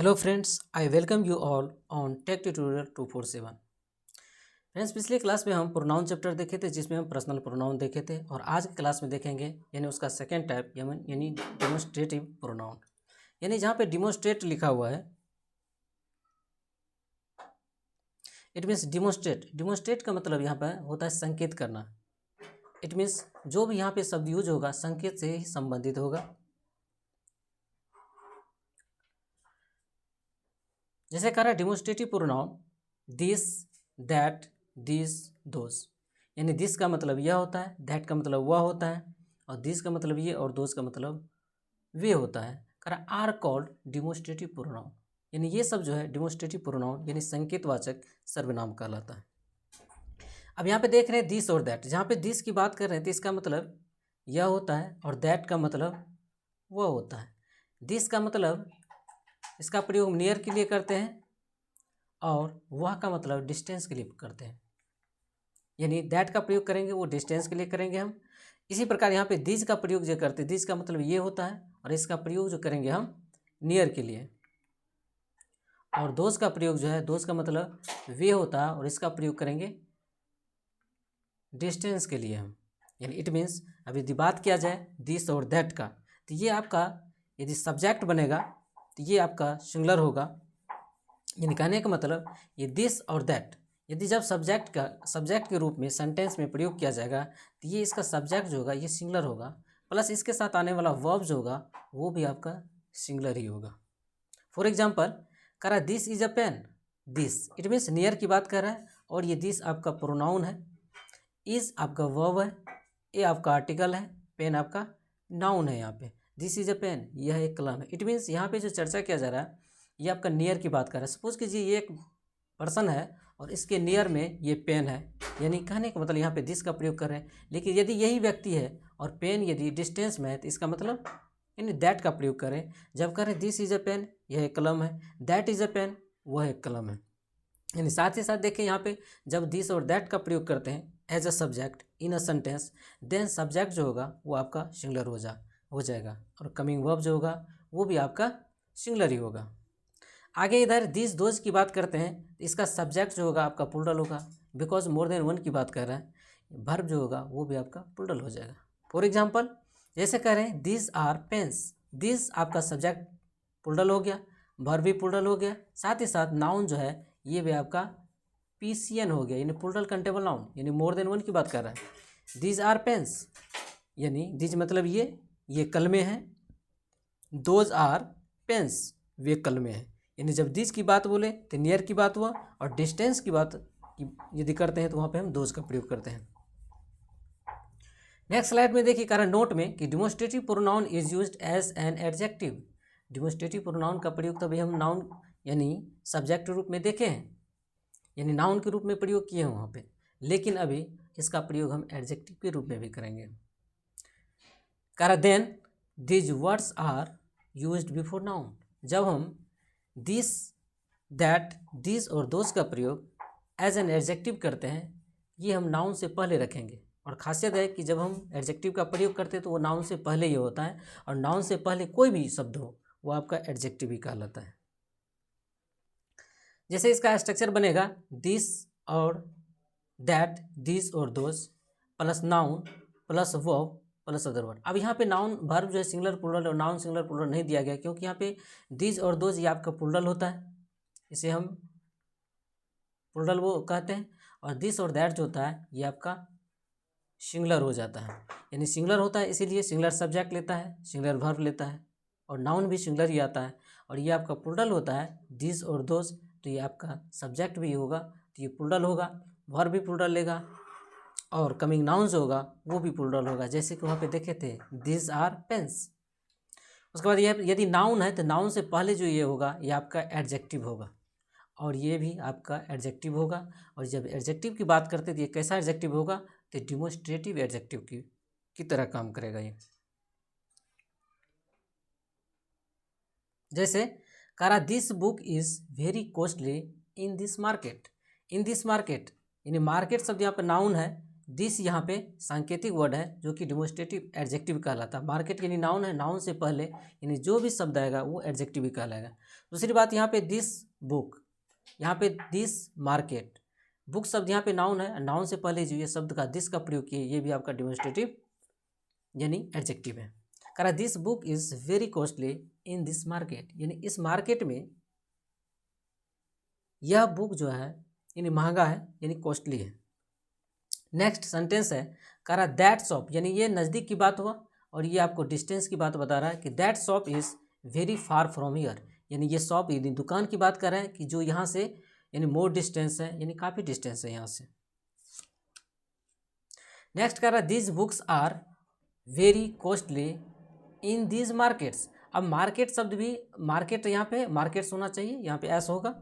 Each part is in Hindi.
Hello friends, I welcome you all on tech tutorial 247। Friends, पिछले क्लास में हम प्रोनाउन चैप्टर देखे थे जिसमें हम पर्सनल प्रोनाउन देखे थे और आज की क्लास में देखेंगे यानी उसका सेकेंड टाइप यानी डिमोन्स्ट्रेटिव प्रोनाउन। यानी जहाँ पे डिमोन्स्ट्रेट लिखा हुआ है इट मीन्स डिमोन्स्ट्रेट का मतलब यहाँ पर होता है संकेत करना। इट मीन्स जो भी यहाँ पे शब्द यूज होगा संकेत से ही संबंधित होगा। जैसे कह रहा है demonstrative pronoun this, that, this, those. यानी दिस का मतलब यह होता है, दैट का मतलब वह होता है और दिस का मतलब ये और दोस का मतलब वे होता है। कह रहा आर कॉल्ड डिमोन्स्ट्रेटिव प्रोनाउन। यानी ये सब जो है डिमोन्स्ट्रेटिव प्रोनाउन यानी संकेतवाचक सर्वनाम कहलाता है। अब यहाँ पे देख रहे हैं दिस और दैट। जहाँ पे दिस की बात कर रहे हैं तो इसका मतलब यह होता है और दैट का मतलब वह होता है। दिस का मतलब इसका प्रयोग नियर के लिए करते हैं और वह का मतलब डिस्टेंस के लिए करते हैं। यानी दैट का प्रयोग करेंगे वो डिस्टेंस के लिए करेंगे हम। इसी प्रकार यहाँ पे दिस का प्रयोग जो करते हैं दिस का मतलब ये होता है और इसका प्रयोग जो करेंगे हम नियर के लिए। और दोस का प्रयोग जो है दोस का मतलब वे होता है और इसका प्रयोग करेंगे डिस्टेंस के लिए हम। यानी इट मीन्स अब यदि बात किया जाए दिस और दैट का तो ये आपका यदि सब्जेक्ट बनेगा तो ये आपका सिंगुलर होगा। यानी कहने का मतलब ये दिस और दैट यदि जब सब्जेक्ट के रूप में सेंटेंस में प्रयोग किया जाएगा तो ये इसका सब्जेक्ट जो होगा ये सिंगुलर होगा, प्लस इसके साथ आने वाला वर्ब जो होगा वो भी आपका सिंगुलर ही होगा। फॉर एग्जाम्पल कह रहा है this is a pen. This it means near की बात कर रहा है और ये दिस आपका प्रोनाउन है, इज आपका वर्ब है, ए आपका आर्टिकल है, पेन आपका नाउन है। यहाँ पे दिस इज अ पेन यह एक कलम है। इट मीन्स यहाँ पे जो चर्चा किया जा रहा है ये आपका नियर की बात कर रहा है। सपोज कीजिए ये एक पर्सन है और इसके नियर में ये पेन है। यानी कहने का मतलब यहाँ पे दिस का प्रयोग कर रहे हैं। लेकिन यदि यही व्यक्ति है और पेन यदि डिस्टेंस में है तो इसका मतलब यानी दैट का प्रयोग करें। जब करें दिस इज अ पेन यह एक कलम है, दैट इज अ पेन वह एक कलम है। यानी साथ ही साथ देखें यहाँ पे जब दिस और दैट का प्रयोग करते हैं as a subject in a sentence then subject जो होगा वो आपका सिंगुलर हो जाएगा और कमिंग वर्ब जो होगा वो भी आपका सिंगुलर ही होगा। आगे इधर दिस दोज की बात करते हैं तो इसका सब्जेक्ट जो होगा आपका प्लूरल होगा बिकॉज मोर देन वन की बात कर रहा है। वर्ब जो होगा वो भी आपका प्लूरल हो जाएगा। फॉर एग्जांपल जैसे कह रहे हैं दिस आर पेन्स। दिस आपका सब्जेक्ट प्लूरल हो गया, वर्ब भी प्लूरल हो गया, साथ ही साथ नाउन जो है ये भी आपका पीसीएन हो गया यानी प्लूरल कंटेबल नाउन यानी मोर देन वन की बात कर रहा है। दिस आर पेन्स यानी दिस मतलब ये कलमे हैं, दोज आर पेन्स वे कलमे हैं। यानी जब दिस की बात बोले तो नियर की बात हुआ और डिस्टेंस की बात यदि करते हैं तो वहाँ पे हम दोज का प्रयोग करते हैं। नेक्स्ट स्लाइड में देखिए कारण नोट में कि demonstrative pronoun is used as an adjective. Demonstrative pronoun का प्रयोग तभी हम नाउन यानी सब्जेक्ट रूप में देखे हैं यानी नाउन के रूप में प्रयोग किए हैं वहाँ पे, लेकिन अभी इसका प्रयोग हम एडजेक्टिव के रूप में भी करेंगे। कारण then these words are used before noun. जब हम दिस, दैट, दिस और दोस का प्रयोग एज एन एडजेक्टिव करते हैं ये हम नाउन से पहले रखेंगे। और खासियत है कि जब हम एडजेक्टिव का प्रयोग करते हैं तो वो नाउन से पहले ही होता है और नाउन से पहले कोई भी शब्द हो वो आपका एडजेक्टिव ही कहलाता है। जैसे इसका स्ट्रक्चर बनेगा दिस और दैट, दिस और दोस plus noun plus verb plus other word. अब यहाँ पे नाउन वर्ब जो है सिंगुलर प्लूरल और नाउन सिंगुलर प्लूरल नहीं दिया गया क्योंकि यहाँ पे दिस और दोस ये आपका प्लूरल होता है, इसे हम प्लूरल वो कहते हैं। और दिस और दैट जो होता है ये आपका सिंगुलर हो जाता है। यानी सिंगुलर होता है इसीलिए सिंगुलर सब्जेक्ट लेता है, सिंगुलर वर्ब लेता है और नाउन भी सिंगुलर ही आता है। और ये आपका प्लूरल होता है दिस और दोस तो ये आपका सब्जेक्ट भी होगा तो ये प्लूरल होगा, वर्ब भी प्लूरल लेगा और कमिंग नाउन जो होगा वो भी प्लूरल होगा। जैसे कि वहाँ पे देखे थे दिस आर पेन्स। उसके बाद ये यदि नाउन है तो नाउन से पहले जो ये होगा ये आपका एडजेक्टिव होगा और ये भी आपका एडजेक्टिव होगा। और जब एडजेक्टिव की बात करते तो ये कैसा एडजेक्टिव होगा तो डिमोन्स्ट्रेटिव एडजेक्टिव की तरह काम करेगा ये। जैसे कहा this book is very costly in this market. In this market यानी मार्केट शब्द यहाँ पर नाउन है दिस यहाँ पे सांकेतिक वर्ड है जो कि डिमोस्ट्रेटिव एडजेक्टिव कहलाता है। मार्केट यानी नाउन है, नाउन से पहले यानी जो भी शब्द आएगा वो एडजेक्टिव ही कहलाएगा। दूसरी बात यहाँ पे दिस बुक, यहाँ पे दिस मार्केट, बुक शब्द यहाँ पे नाउन है, नाउन से पहले जो ये शब्द का दिस का प्रयोग किए ये भी आपका डिमोस्ट्रेटिव यानी एडजेक्टिव है। कह रहा this book is very costly in this market, यानी इस मार्केट में यह बुक जो है यानी महंगा है यानी कॉस्टली है। नेक्स्ट सेंटेंस है, कह रहा दैट शॉप, यानी ये नज़दीक की बात हुआ और ये आपको डिस्टेंस की बात बता रहा है कि that shop is very far from here, यानी ये शॉप यानी दुकान की बात कर रहे हैं कि जो यहाँ से यानी मोर डिस्टेंस है यानी काफ़ी डिस्टेंस है यहाँ से। नेक्स्ट कह रहा है these books are very costly in these markets. अब मार्केट शब्द भी, मार्केट यहाँ पे मार्केट्स होना चाहिए, यहाँ पे एस होगा,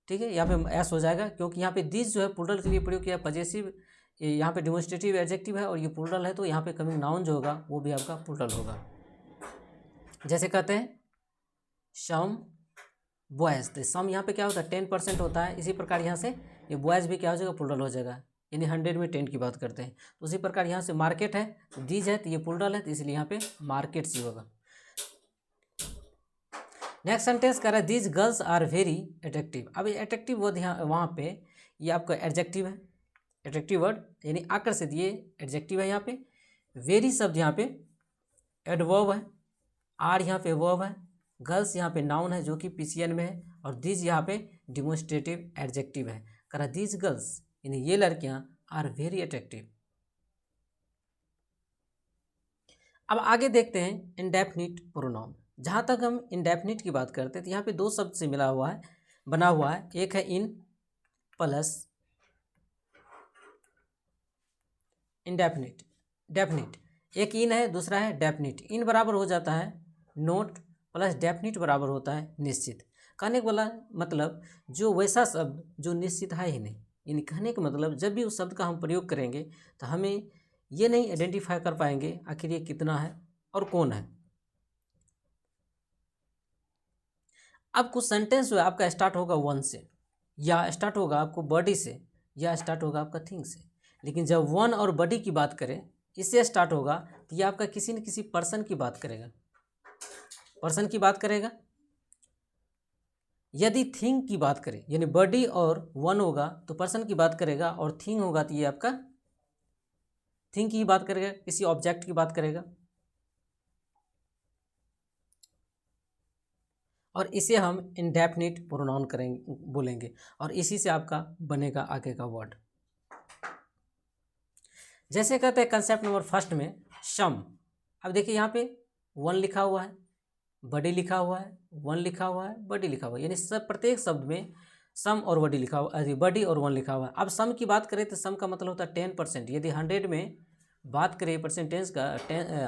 ठीक है, यहाँ पे एस हो जाएगा क्योंकि यहाँ पे दिस जो है प्लूरल के लिए प्रयोग किया, पजेसिव यहाँ पे डिमोस्ट्रेटिव एडजेक्टिव है और ये प्लूरल है तो यहाँ पे कमिंग नाउन जो होगा वो भी आपका प्लूरल होगा। जैसे कहते हैं सम बॉयज़, तो सम यहाँ पे क्या होता है 10% होता है, इसी प्रकार यहाँ से ये बॉयज़ भी क्या हो जाएगा प्लूरल हो जाएगा, यानी 100 में 10 की बात करते हैं। तो उसी प्रकार यहाँ से मार्केट है तो दीज है तो ये प्लूरल है तो इसलिए यहाँ पे मार्केट्स ही होगा। नेक्स्ट सेंटेंस कह रहा है these girls are very attractive. अब ये अट्रैक्टिव वर्ड यहाँ वहाँ पे ये आपका एडजेक्टिव है, एट्रैक्टिव वर्ड यानी आकर्षित, ये एडजेक्टिव है। यहाँ पे वेरी शब्द यहाँ पे एडवर्ब है, आर यहाँ पे वर्ब है, गर्ल्स यहाँ पे नाउन है जो कि पीसीएन में है और दीज यहाँ पे डिमोस्ट्रेटिव एडजेक्टिव है। कह रहा दीज गर्ल्स यानी ये लड़कियाँ आर वेरी अट्रैक्टिव। अब आगे देखते हैं इंडेफिनिट प्रोनाउन। जहाँ तक हम इंडेफिनिट की बात करते हैं तो यहाँ पे दो शब्द से मिला हुआ है, बना हुआ है, एक है इन प्लस इंडेफिनिट, डेफिनिट, एक इन है दूसरा है डेफिनिट। इन बराबर हो जाता है नोट प्लस डेफिनिट बराबर होता है निश्चित। कहने का मतलब जो वैसा शब्द जो निश्चित है ही नहीं, यानी कहने का मतलब जब भी उस शब्द का हम प्रयोग करेंगे तो हमें ये नहीं आइडेंटिफाई कर पाएंगे आखिर ये कितना है और कौन है। अब कुछ सेंटेंस जो है आपका स्टार्ट होगा वन से, या स्टार्ट होगा आपको बॉडी से, या स्टार्ट होगा आपका थिंग से, लेकिन जब वन और बॉडी की बात करें इससे स्टार्ट होगा तो ये आपका किसी न किसी पर्सन की बात करेगा, पर्सन की बात करेगा। यदि थिंग की बात करें यानी बॉडी और वन होगा तो पर्सन की बात करेगा, और थिंग होगा तो ये आपका थिंग की बात करेगा, किसी ऑब्जेक्ट की बात करेगा। और इसे हम इंडेफिनिट प्रोनाउन करेंगे, बोलेंगे, और इसी से आपका बनेगा आगे का वर्ड। जैसे कहते हैं कंसेप्ट नंबर फर्स्ट में सम। अब देखिए यहाँ पे वन लिखा हुआ है, बॉडी लिखा हुआ है, वन लिखा हुआ है, बॉडी लिखा हुआ है, यानी सब प्रत्येक शब्द में सम और बॉडी लिखा हुआ है, बॉडी और वन लिखा हुआ है। अब सम की बात करें तो सम का मतलब होता है 10%। यदि 100 में बात करें परसेंटेज का,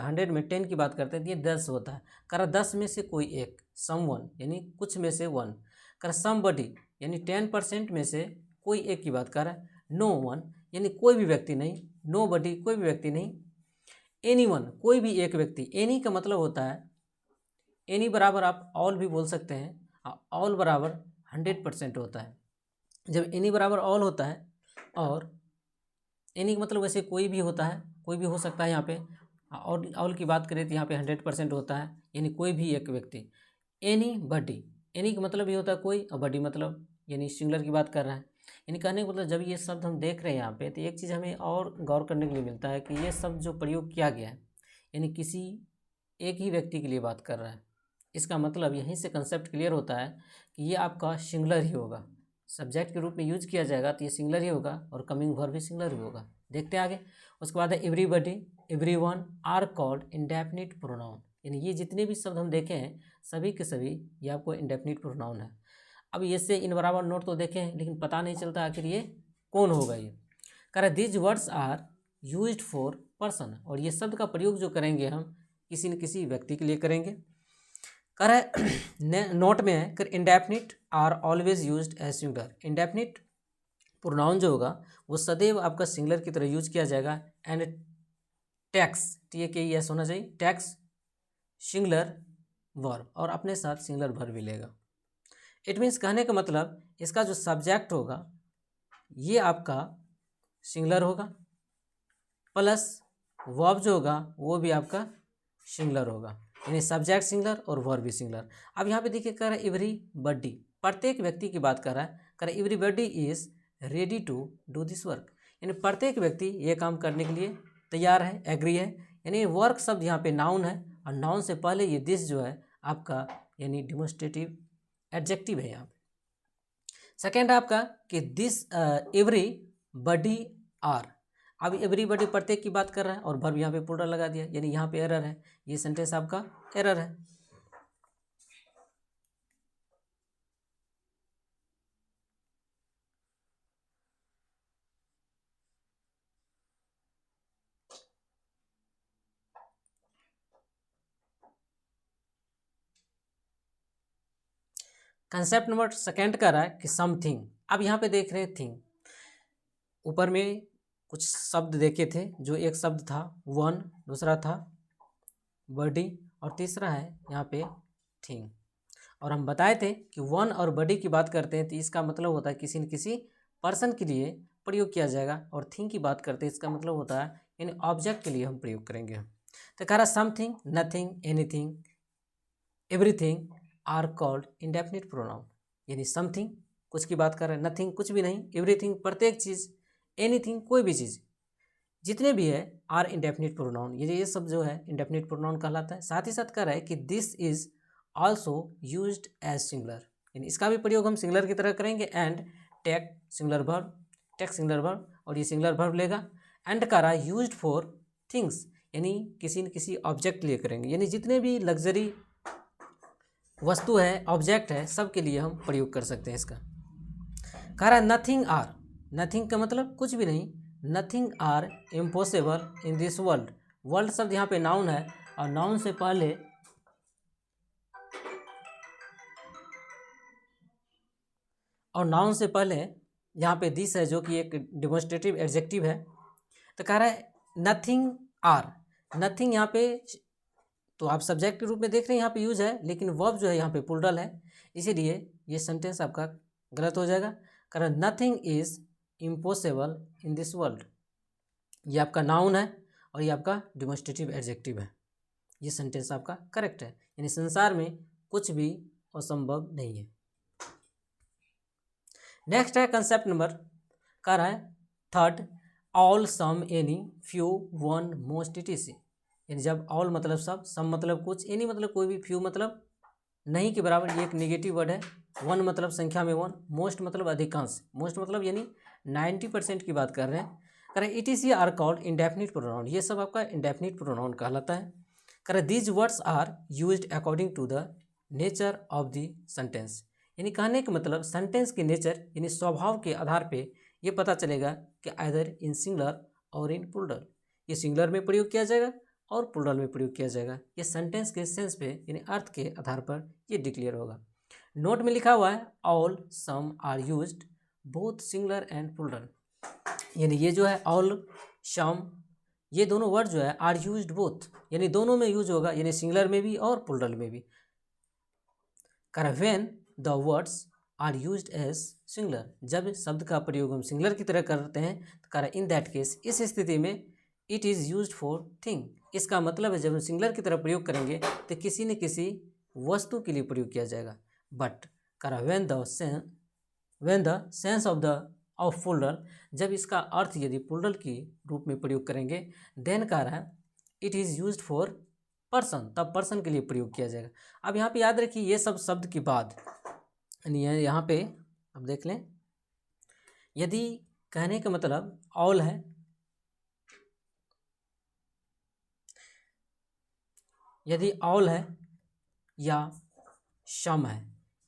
100 में 10 की बात करते हैं तो ये 10 होता है। कर 10 में से कोई एक, सम वन यानी कुछ में से वन। कर सम बॉडी यानी 10% में से कोई एक की बात कर रहा है। नो वन यानी कोई भी व्यक्ति नहीं, नो बॉडी कोई भी व्यक्ति नहीं, एनी वन कोई भी एक व्यक्ति। एनी का मतलब होता है, एनी बराबर आप ऑल भी बोल सकते हैं, ऑल बराबर 100% होता है। जब एनी बराबर ऑल होता है, और एनी का मतलब वैसे कोई भी होता है, कोई भी हो सकता है यहाँ पे, और ऑल की बात करें तो यहाँ पे 100% होता है, यानी कोई भी एक व्यक्ति। एनी बॉडी, एनी का मतलब ये होता है कोई, और बॉडी मतलब यानी सिंगुलर की बात कर रहा है। यानी कहने का मतलब जब ये शब्द हम देख रहे हैं यहाँ पे तो एक चीज़ हमें और गौर करने के लिए मिलता है कि ये शब्द जो प्रयोग किया गया है यानी किसी एक ही व्यक्ति के लिए बात कर रहा है। इसका मतलब यहीं से कंसेप्ट क्लियर होता है कि ये आपका सिंगुलर ही होगा, सब्जेक्ट के रूप में यूज किया जाएगा तो ये सिंगुलर ही होगा, और कमिंग वर्ब भी सिंगुलर ही होगा। देखते हैं आगे। उसके बाद है everybody, everyone are called indefinite pronoun, यानी ये जितने भी शब्द हम देखे हैं सभी के सभी ये आपको इंडेफिनिट प्रोनाउन है। अब ये से इन बराबर नोट तो देखे हैं लेकिन पता नहीं चलता आखिर ये कौन होगा। ये कह रहा है these words are used for person, और ये शब्द का प्रयोग जो करेंगे हम किसी न किसी व्यक्ति के लिए करेंगे। कह रहा है नोट में है, कर indefinite are always used as singular. Indefinite pronoun जो होगा वो सदैव आपका सिंगुलर की तरह यूज किया जाएगा। एंड टैक्स, TAKES होना चाहिए, टैक्स सिंगुलर वर्ब, और अपने साथ सिंगुलर वर्ब भी लेगा। इट मीन्स कहने का मतलब इसका जो सब्जेक्ट होगा ये आपका सिंगुलर होगा, प्लस वर्ब जो होगा वो भी आपका सिंगुलर होगा, यानी सब्जेक्ट सिंगुलर और वर्ब भी सिंगुलर। अब यहाँ पे देखिए कह रहा है एवरीबॉडी, प्रत्येक व्यक्ति की बात कर रहा है, कह रहा है everybody is ready to do this work, यानी प्रत्येक व्यक्ति ये काम करने के लिए तैयार है, एग्री है। यानी वर्क शब्द यहाँ पे नाउन है और नाउन से पहले ये दिस जो है आपका यानी डिमोन्स्ट्रेटिव एडजेक्टिव है यहाँ पे। सेकेंड आपका कि दिस एवरीबॉडी आर, अब एवरीबॉडी प्रत्येक की बात कर रहा है और वर्ब यहाँ पे प्लूरल लगा दिया, यानी यहाँ पे एरर है, ये सेंटेंस आपका एरर है। कंसेप्ट नंबर सेकेंड कर रहा है कि समथिंग। अब यहाँ पे देख रहे हैं थिंग, ऊपर में कुछ शब्द देखे थे, जो एक शब्द था वन, दूसरा था बॉडी और तीसरा है यहाँ पे थिंग। और हम बताए थे कि वन और बॉडी की बात करते हैं तो इसका मतलब होता है किसी न किसी पर्सन के लिए प्रयोग किया जाएगा, और थिंग की बात करते हैं इसका मतलब होता है यानी ऑब्जेक्ट के लिए हम प्रयोग करेंगे। तो कह रहा something, nothing, anything, everything are called indefinite pronoun, यानी समथिंग कुछ की बात कर रहे हैं, नथिंग कुछ भी नहीं, एवरीथिंग प्रत्येक चीज़, एनीथिंग कोई भी चीज़, जितने भी है आर इंडेफिनिट प्रोनाउन, ये सब जो है इंडेफिनिट प्रोनाउन कहलाता है। साथ ही साथ कह रहा है कि this is also used as singular, यानी इसका भी प्रयोग हम सिंगुलर की तरह करेंगे। And take singular verb, take singular verb और ये सिंगुलर वर्ब लेगा। एंड कह रहा है यूज्ड फॉर थिंग्स, यानी किसी न किसी ऑब्जेक्ट के लिए करेंगे, यानी जितने भी लग्जरी वस्तु है, ऑब्जेक्ट है, सब के लिए हम प्रयोग कर सकते हैं इसका। कह रहा है नथिंग आर, नथिंग का मतलब कुछ भी नहीं, nothing are impossible in this world, world शब्द यहाँ पे नाउन है और नाउन से पहले यहाँ पे दिस है जो कि एक डिमोन्स्ट्रेटिव एडजेक्टिव है। तो कह रहा है नथिंग आर, नथिंग यहाँ पे तो आप सब्जेक्ट के रूप में देख रहे हैं यहाँ पे यूज है, लेकिन वर्ब जो है यहाँ पे प्लूरल है, इसीलिए ये सेंटेंस आपका गलत हो जाएगा। कह रहा है nothing is impossible in this world, ये आपका नाउन है और ये आपका डिमोन्स्ट्रेटिव एडजेक्टिव है, ये सेंटेंस आपका करेक्ट है, यानी संसार में कुछ भी असंभव नहीं है। नेक्स्ट है कंसेप्ट नंबर, कह रहा है third all, some, any, few, one, most, etc, यानी जब ऑल मतलब सब, सम मतलब कुछ, एनी मतलब कोई भी, फ्यू मतलब नहीं के बराबर, ये एक नेगेटिव वर्ड है, वन मतलब संख्या में वन, मोस्ट मतलब अधिकांश, मोस्ट मतलब यानी 90% की बात कर रहे हैं। कह रहे ETC are called indefinite pronoun, ये सब आपका इंडेफिनिट प्रोनाउन कहलाता है। कह रहे these words are used according to the nature of the sentence, यानी कहने का मतलब सेंटेंस के नेचर यानी स्वभाव के आधार पे ये पता चलेगा कि आइदर इन सिंगुलर और इन प्लूरल, ये सिंगुलर में प्रयोग किया जाएगा और प्लूरल में प्रयोग किया जाएगा, ये सेंटेंस के सेंस पे यानी अर्थ के आधार पर ये डिक्लेयर होगा। नोट में लिखा हुआ है all, some are used both singular and plural, यानी ये जो है ऑल, सम, ये दोनों वर्ड जो है आर यूज्ड बोथ, यानी दोनों में यूज होगा, यानी सिंगुलर में भी और प्लूरल में भी। When the words are used as singular, जब शब्द का प्रयोग हम सिंगुलर की तरह करते हैं तो इन दैट केस, इस स्थिति में it is used for thing, इसका मतलब है जब हम सिंगुलर की तरह प्रयोग करेंगे तो किसी न किसी वस्तु के लिए प्रयोग किया जाएगा। But when the sense of plural, जब इसका अर्थ यदि प्लूरल की रूप में प्रयोग करेंगे, देन कह रहा है it is used for person, तब पर्सन के लिए प्रयोग किया जाएगा। अब यहाँ पे याद रखिए ये सब शब्द के बाद यानी यहाँ पे अब देख लें, यदि कहने का मतलब ऑल है, यदि ऑल है या सम है,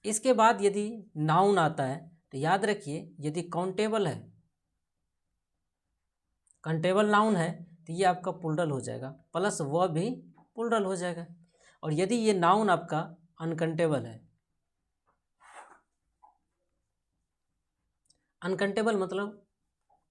इसके बाद यदि नाउन आता है तो याद रखिए यदि काउंटेबल है, काउंटेबल नाउन है तो ये आपका प्लूरल हो जाएगा, प्लस वह भी प्लूरल हो जाएगा। और यदि ये नाउन आपका अनकाउंटेबल है, अनकाउंटेबल मतलब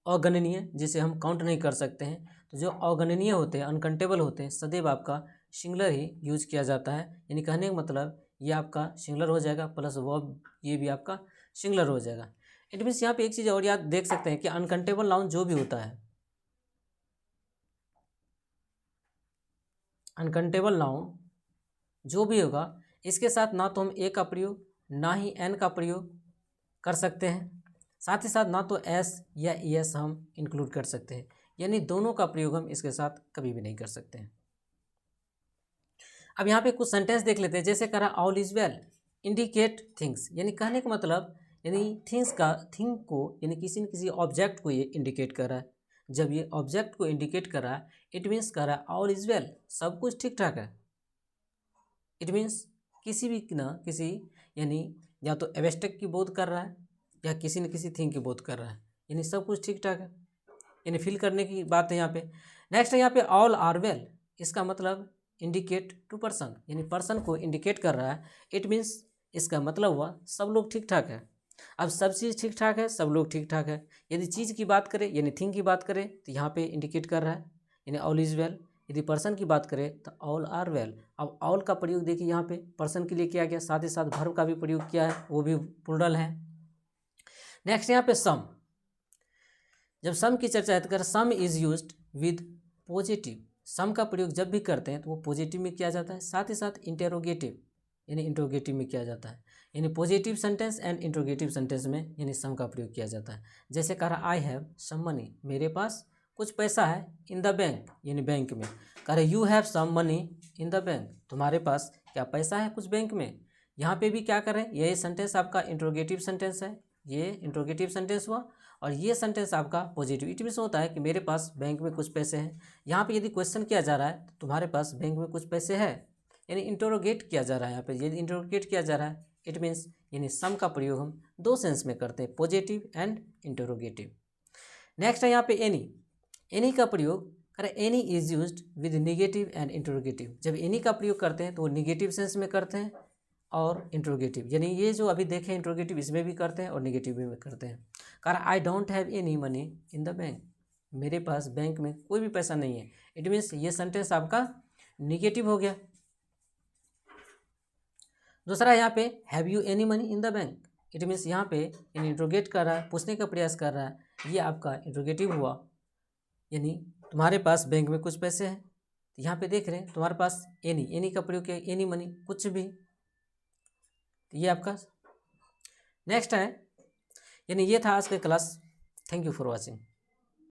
अगणनीय, जिसे हम काउंट नहीं कर सकते हैं, तो जो अगणनीय होते हैं, अनकाउंटेबल होते हैं, सदैव आपका सिंगुलर ही यूज किया जाता है, यानी कहने का मतलब ये आपका सिंगुलर हो जाएगा, प्लस वर्ब ये भी आपका सिंगुलर हो जाएगा। इट मीन्स यहाँ पे एक चीज़ और याद देख सकते हैं कि अनकाउंटेबल नाउन जो भी होता है, अनकाउंटेबल नाउन जो भी होगा इसके साथ ना तो हम ए का प्रयोग ना ही एन का प्रयोग कर सकते हैं, साथ ही साथ ना तो एस या एस हम इंक्लूड कर सकते हैं, यानी दोनों का प्रयोग हम इसके साथ कभी भी नहीं कर सकते हैं। अब यहाँ पे कुछ सेंटेंस देख लेते हैं, जैसे कह रहा all is well indicate things, यानी कहने का मतलब यानी थिंग को यानी किसी न किसी ऑब्जेक्ट को ये इंडिकेट कर रहा है। जब ये ऑब्जेक्ट को इंडिकेट कर रहा है इट मीन्स कह रहा है ऑल इज वेल, सब कुछ ठीक ठाक है। इट मीन्स किसी भी ना किसी यानी या तो एब्स्ट्रैक्ट की बोध कर रहा है या किसी न किसी थिंग की बोध कर रहा है, यानी सब कुछ ठीक ठाक है, यानी फील करने की बात है यहाँ पे। नेक्स्ट है यहाँ पे ऑल आर वेल, इसका मतलब इंडिकेट टू पर्सन, यानी पर्सन को इंडिकेट कर रहा है। इट मीन्स इसका मतलब हुआ सब लोग ठीक ठाक है। अब सब चीज़ ठीक ठाक है, सब लोग ठीक ठाक है। यदि चीज़ की बात करें यानी थिंग की बात करें तो यहाँ पे इंडिकेट कर रहा है यानी ऑल इज़ वेल। यदि पर्सन की बात करें तो ऑल आर वेल। अब ऑल का प्रयोग देखिए यहाँ पे पर्सन के लिए किया गया, साथ ही साथ वर्ब का भी प्रयोग किया है, वो भी प्लूरल है। नेक्स्ट यहाँ पे सम, जब सम की चर्चा है तो कर some is used with positive, some का प्रयोग जब भी करते हैं तो वो पॉजिटिव में किया जाता है, साथ ही साथ इंटेरोगेटिव यानी इंट्रोगेटिव में किया जाता है, यानी positive sentence and interrogative sentence में यानी सम का प्रयोग किया जाता है। जैसे कह रहा आई हैव सम मनी, मेरे पास कुछ पैसा है, इन द बैंक यानी बैंक में। कह रहे you have some money in the bank, तुम्हारे पास क्या पैसा है कुछ बैंक में। यहाँ पे भी क्या करें, ये सेंटेंस आपका इंट्रोगेटिव सेंटेंस है, ये इंट्रोगेटिव सेंटेंस हुआ, और ये सेंटेंस आपका पॉजिटिव। इट मीन्स होता है कि मेरे पास बैंक में कुछ पैसे हैं। यहाँ पे यदि क्वेश्चन किया जा रहा है तो तुम्हारे पास बैंक में कुछ पैसे है, यानी इंटरोगेट किया जा रहा है। यहाँ पे यदि इंटरोगेट किया जा रहा है इट मीन्स यानी सम का प्रयोग हम दो सेंस में करते हैं, पॉजिटिव एंड इंटरोगेटिव। नेक्स्ट है यहाँ पे एनी, एनी का प्रयोग करें any is used with negative and interrogative. जब एनी का प्रयोग करते हैं तो वो निगेटिव सेंस में करते हैं और इंट्रोगेटिव, यानी ये जो अभी देखें इंट्रोगेटिव इसमें भी करते हैं और निगेटिव में करते हैं। कारण I don't have any money in the bank, मेरे पास बैंक में कोई भी पैसा नहीं है। इट मीन्स ये सेंटेंस आपका निगेटिव हो गया। दूसरा यहाँ पे have you any money in the bank, it means यहाँ पे इंट्रोगेट कर रहा है, पूछने का प्रयास कर रहा है, ये आपका इंट्रोगेटिव हुआ, यानी तुम्हारे पास बैंक में कुछ पैसे हैं। तो यहाँ पे देख रहे हैं तुम्हारे पास एनी का प्रयोग किया, एनी मनी कुछ भी, तो ये आपका नेक्स्ट है। यानी ये था आज का class. Thank you for watching.